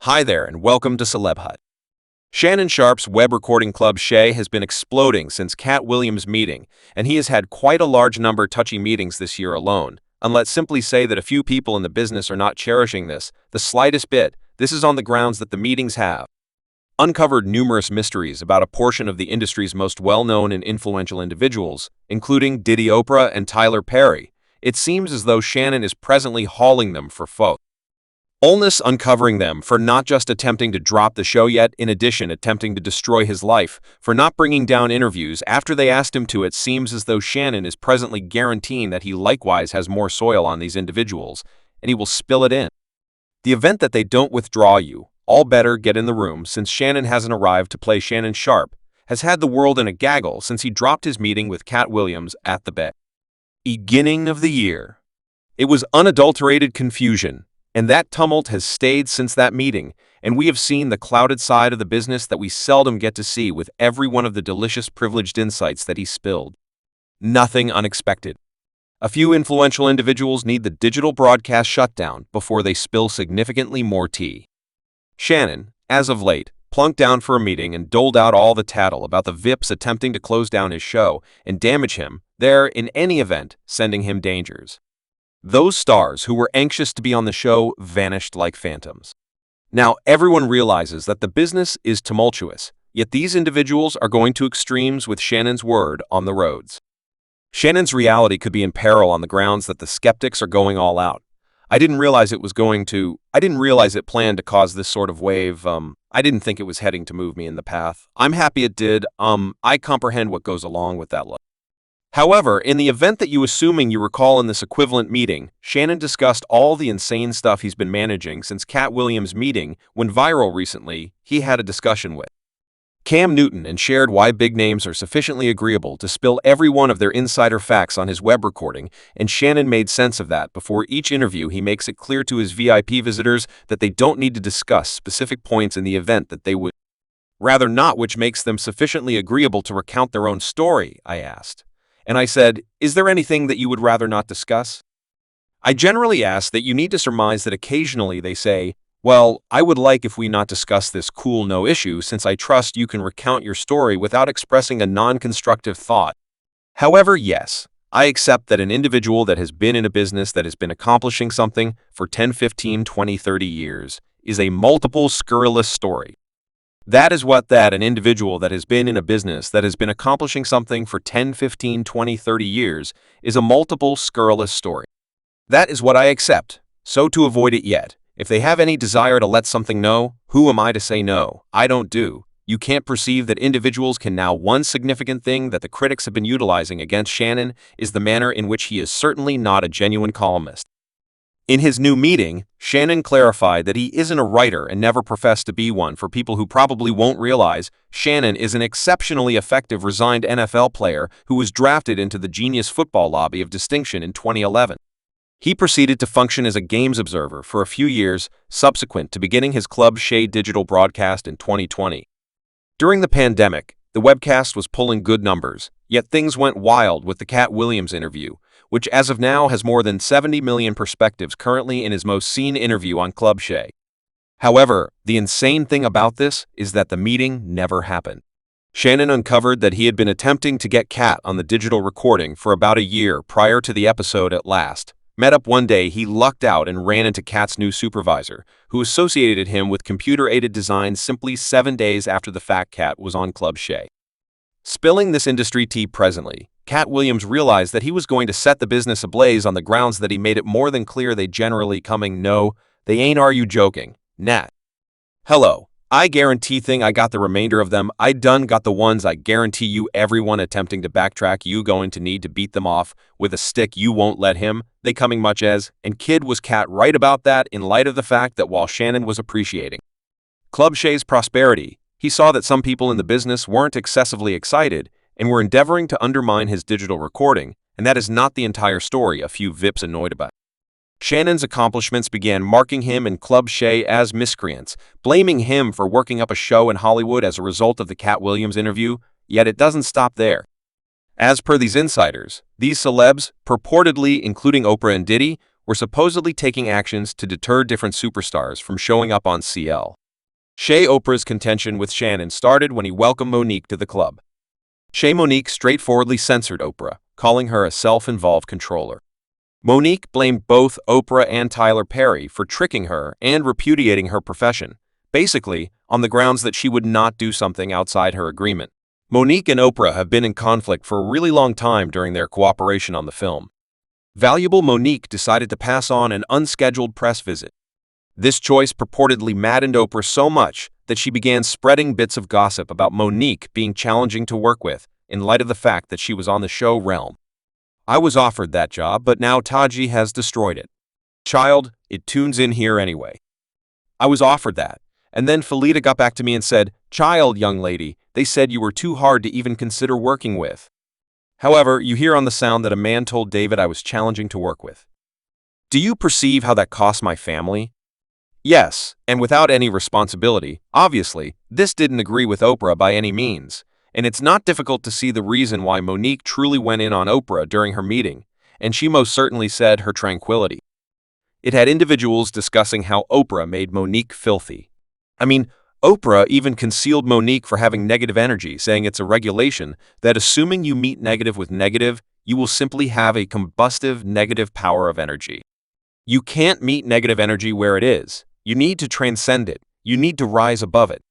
Hi there and welcome to Celeb Hut. Shannon Sharpe's web recording club Shay has been exploding since Katt Williams' meeting, and he has had quite a large number of touchy meetings this year alone. And let's simply say that a few people in the business are not cherishing this, the slightest bit. This is on the grounds that the meetings have uncovered numerous mysteries about a portion of the industry's most well-known and influential individuals, including Diddy, Oprah, and Tyler Perry. It seems as though Shannon is presently hauling them for fault. Olness uncovering them for not just attempting to drop the show yet, in addition attempting to destroy his life, for not bringing down interviews after they asked him to. It seems as though Shannon is presently guaranteeing that he likewise has more soil on these individuals, and he will spill it in. The event that they don't withdraw you, all better get in the room since Shannon hasn't arrived to play Shannon Sharpe, has had the world in a gaggle since he dropped his meeting with Katt Williams at the beginning of the year. It was unadulterated confusion. And that tumult has stayed since that meeting, and we have seen the clouded side of the business that we seldom get to see with every one of the delicious privileged insights that he spilled. Nothing unexpected. A few influential individuals need the digital broadcast shutdown before they spill significantly more tea. Shannon, as of late, plunked down for a meeting and doled out all the tattle about the VIPs attempting to close down his show and damage him there in any event, sending him dangers. Those stars who were anxious to be on the show vanished like phantoms. Now everyone realizes that the business is tumultuous, yet these individuals are going to extremes with Shannon's word on the roads. Shannon's reality could be in peril on the grounds that the skeptics are going all out. I didn't realize it planned to cause this sort of wave. I didn't think it was heading to move me in the path. I'm happy it did. I comprehend what goes along with that. However, in the event that you recall in this equivalent meeting, Shannon discussed all the insane stuff he's been managing since Katt Williams' meeting went viral recently. He had a discussion with Cam Newton and shared why big names are sufficiently agreeable to spill every one of their insider facts on his web recording, and Shannon made sense of that. Before each interview, he makes it clear to his VIP visitors that they don't need to discuss specific points in the event that they would rather not, which makes them sufficiently agreeable to recount their own story, I asked. And I said, is there anything that you would rather not discuss? I generally ask that you need to surmise that occasionally they say, well, I would like if we not discuss this, cool, no issue, since I trust you can recount your story without expressing a non-constructive thought. However, yes, I accept that an individual that has been in a business that has been accomplishing something for 10, 15, 20, 30 years is a multiple scurrilous story. That is what an individual that has been in a business that has been accomplishing something for 10, 15, 20, 30 years is a multiple scurrilous story. That is what I accept. So to avoid it yet, if they have any desire to let something know, who am I to say no? I don't do. You can't perceive that individuals can now. One significant thing that the critics have been utilizing against Shannon is the manner in which he is certainly not a genuine columnist. In his new meeting, Shannon clarified that he isn't a writer and never professed to be one. For people who probably won't realize, Shannon is an exceptionally effective resigned NFL player who was drafted into the Genius Football Lobby of Distinction in 2011. He proceeded to function as a games observer for a few years subsequent to beginning his Club Shay digital broadcast in 2020. During the pandemic, the webcast was pulling good numbers, yet things went wild with the Katt Williams interview, which as of now has more than 70 million perspectives currently in his most seen interview on Club Shay. However, the insane thing about this is that the meeting never happened. Shannon uncovered that he had been attempting to get Katt on the digital recording for about a year prior to the episode. At last, met up one day, he lucked out and ran into Katt's new supervisor, who associated him with computer-aided design simply 7 days after the fact Katt was on Club Shay. Spilling this industry tea presently, Katt Williams realized that he was going to set the business ablaze on the grounds that he made it more than clear they generally coming. No, they ain't. Are you joking? Nat. Hello. I guarantee I got the remainder of them. I done got the ones. I guarantee you everyone attempting to backtrack, you going to need to beat them off with a stick. You won't let him. They coming much as. And kid, was Katt right about that in light of the fact that while Shannon was appreciating Club Shay's prosperity, he saw that some people in the business weren't excessively excited and were endeavoring to undermine his digital recording, and that is not the entire story a few VIPs annoyed about. Shannon's accomplishments began marking him and Club Shay as miscreants, blaming him for working up a show in Hollywood as a result of the Katt Williams interview, yet it doesn't stop there. As per these insiders, these celebs, purportedly including Oprah and Diddy, were supposedly taking actions to deter different superstars from showing up on CL. Shay Oprah's contention with Shannon started when he welcomed Monique to the club. Shay Monique straightforwardly censored Oprah, calling her a self-involved controller. Monique blamed both Oprah and Tyler Perry for tricking her and repudiating her profession, basically on the grounds that she would not do something outside her agreement. Monique and Oprah have been in conflict for a really long time during their cooperation on the film. Valuable Monique decided to pass on an unscheduled press visit. This choice purportedly maddened Oprah so much that she began spreading bits of gossip about Monique being challenging to work with in light of the fact that she was on the show realm. I was offered that job, but now Taji has destroyed it. Child, it tunes in here anyway. I was offered that, and then Felita got back to me and said, "Child, young lady, they said you were too hard to even consider working with." However, you hear on the sound that a man told David I was challenging to work with. Do you perceive how that cost my family? Yes, and without any responsibility, obviously, this didn't agree with Oprah by any means, and it's not difficult to see the reason why Monique truly went in on Oprah during her meeting, and she most certainly said her tranquility. It had individuals discussing how Oprah made Monique filthy. I mean, Oprah even concealed Monique for having negative energy, saying it's a regulation that assuming you meet negative with negative, you will simply have a combustive negative power of energy. You can't meet negative energy where it is. You need to transcend it. You need to rise above it.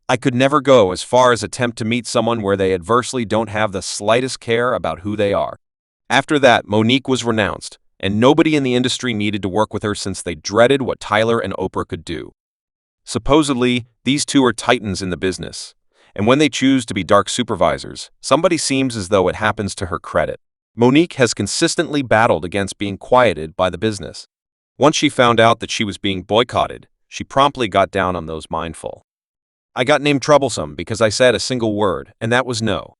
I could never go as far as attempt to meet someone where they adversely don't have the slightest care about who they are. After that, Monique was renounced, and nobody in the industry needed to work with her since they dreaded what Tyler and Oprah could do. Supposedly, these two are titans in the business, and when they choose to be dark supervisors, somebody seems as though it happens to her credit. Monique has consistently battled against being quieted by the business. Once she found out that she was being boycotted, she promptly got down on those mindful. I got named troublesome because I said a single word, and that was no.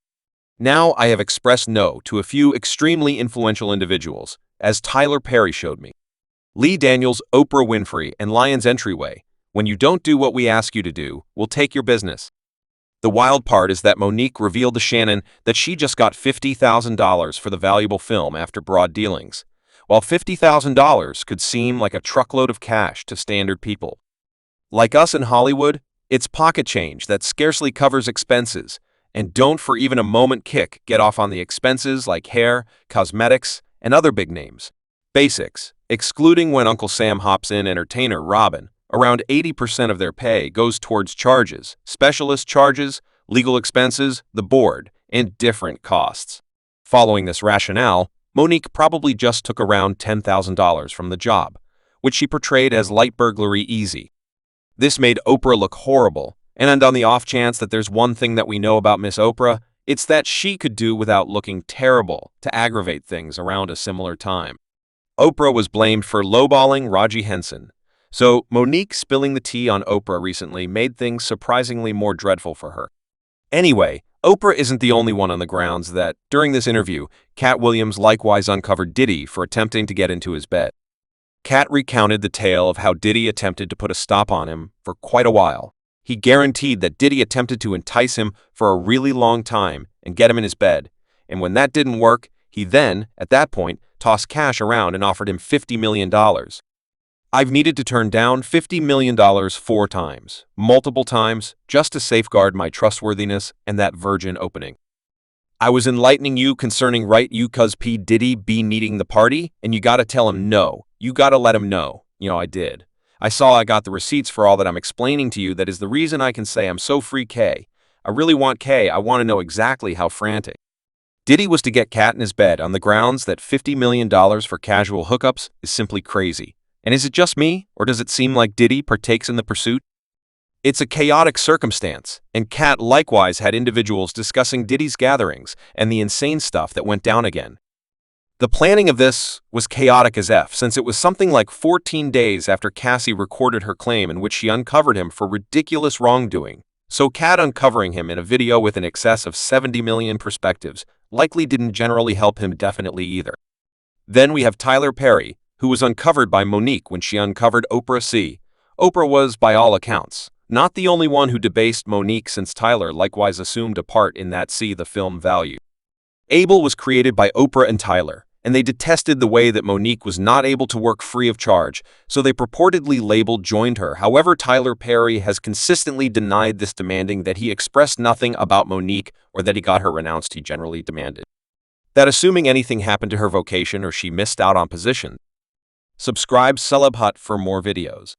Now I have expressed no to a few extremely influential individuals, as Tyler Perry showed me. Lee Daniels, Oprah Winfrey, and Lion's Entryway. When you don't do what we ask you to do, we'll take your business. The wild part is that Monique revealed to Shannon that she just got $50,000 for the valuable film after broad dealings. While $50,000 could seem like a truckload of cash to standard people like us in Hollywood, it's pocket change that scarcely covers expenses, and don't for even a moment get off on the expenses like hair, cosmetics, and other big names. Basics, excluding when Uncle Sam hops in entertainer Robin. Around 80% of their pay goes towards charges, specialist charges, legal expenses, the board, and different costs. Following this rationale, Monique probably just took around $10,000 from the job, which she portrayed as light burglary easy. This made Oprah look horrible, and on the off chance that there's one thing that we know about Miss Oprah, it's that she could do without looking terrible to aggravate things around a similar time. Oprah was blamed for lowballing Raji Henson. So, Monique spilling the tea on Oprah recently made things surprisingly more dreadful for her. Anyway, Oprah isn't the only one on the grounds that, during this interview, Katt Williams likewise uncovered Diddy for attempting to get into his bed. Katt recounted the tale of how Diddy attempted to put a stop on him for quite a while. He guaranteed that Diddy attempted to entice him for a really long time and get him in his bed, and when that didn't work, he then, at that point, tossed cash around and offered him $50 million. I've needed to turn down $50 million 4 times, multiple times, just to safeguard my trustworthiness and that virgin opening. I was enlightening you concerning right you cuz P. Diddy be needing the party, and you gotta tell him no. You gotta let him know. I did. I got the receipts for all that I'm explaining to you. That is the reason I can say I'm so free K. I really want K. I want to know exactly how frantic. Diddy was to get Katt in his bed on the grounds that $50 million for casual hookups is simply crazy. And is it just me, or does it seem like Diddy partakes in the pursuit? It's a chaotic circumstance, and Katt likewise had individuals discussing Diddy's gatherings and the insane stuff that went down again. The planning of this was chaotic as F, since it was something like 14 days after Cassie recorded her claim in which she uncovered him for ridiculous wrongdoing. So Katt uncovering him in a video with an excess of 70 million perspectives likely didn't generally help him definitely either. Then we have Tyler Perry, who was uncovered by Monique when she uncovered Oprah C. Oprah was, by all accounts, not the only one who debased Monique, since Tyler likewise assumed a part in that the film value. Abel was created by Oprah and Tyler, and they detested the way that Monique was not able to work free of charge, so they purportedly labeled joined her. However, Tyler Perry has consistently denied this, demanding that he expressed nothing about Monique or that he got her renounced. He generally demanded that assuming anything happened to her vocation or she missed out on position. Subscribe Celeb Hut for more videos.